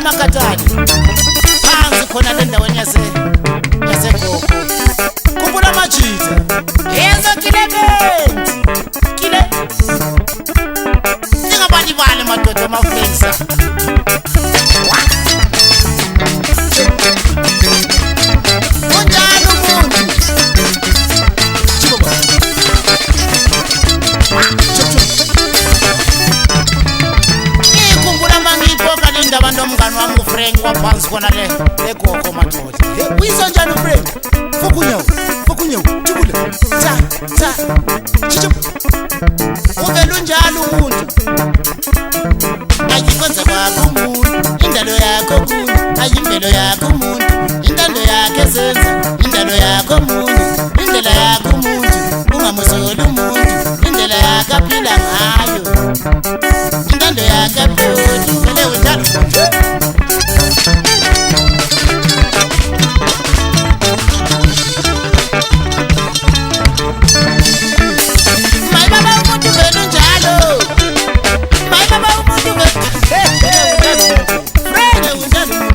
Makatani phansi khona le ndaweni yaseGogo khumbula amajita yenza kile singabalibali madoda amafensa unjalo umuntu ikhumbula mangiphoka le ndaba nomngani wami uFrank waphansi khona le eGogo madoda uyizwa njani uFrank fokunyawo jubule cha chichu uvela unjalo umuntu ayikwenza kwakho umuntu indalo yakho kuyo ayimvelo yakho umuntu intando yakhe senza indalo yakho umuntu indlela yakho umuntu ungamusoli umuntu indlela yakhe aphila ngayo intando yakhe aphila vele unjalo Hey,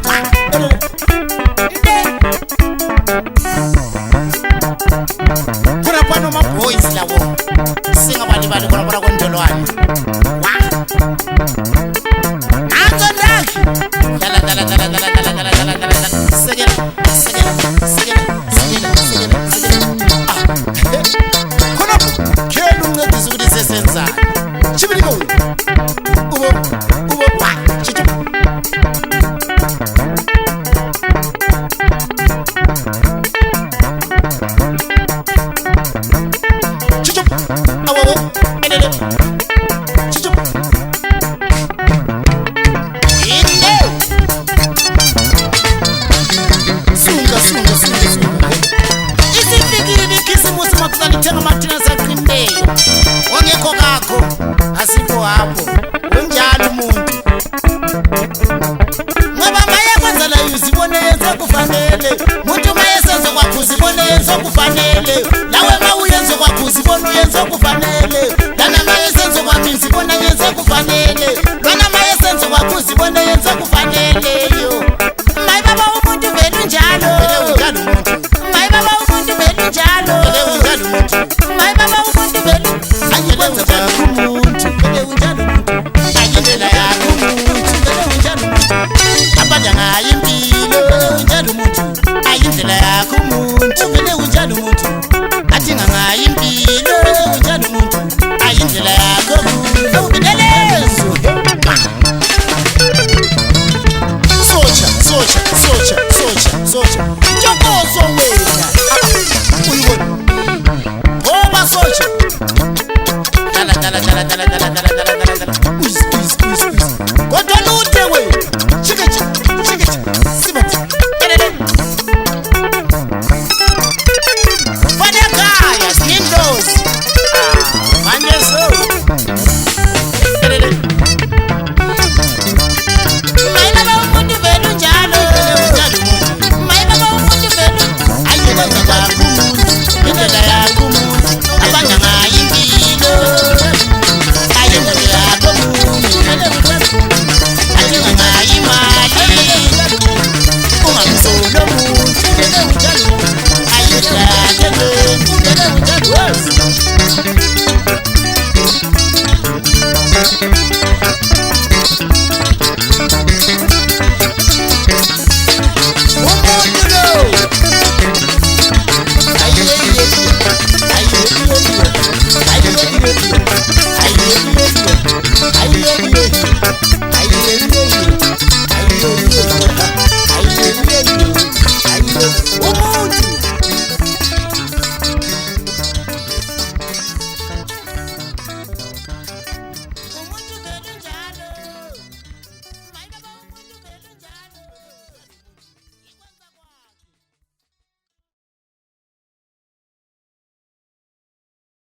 kufanele muntu mayesenzo kwakhuzi bona yenzo kufanele lawe mawuyenzo kwakhuzi bona yenzo kufanele lana mayesenzo kwakhuzi bona yenzo kufanele lana mayesenzo kwakhuzi bona yenzo kufanele yo mayi baba umuntu vele njalo mayi baba umuntu vele njalo mayi baba umuntu vele ayekwenza njalo umuntu vele unjalo umuntu ayindlela yakho umuntu vele unjalo umuntu abanja ngayo impilo vele unjalo umuntu ayindlela yakho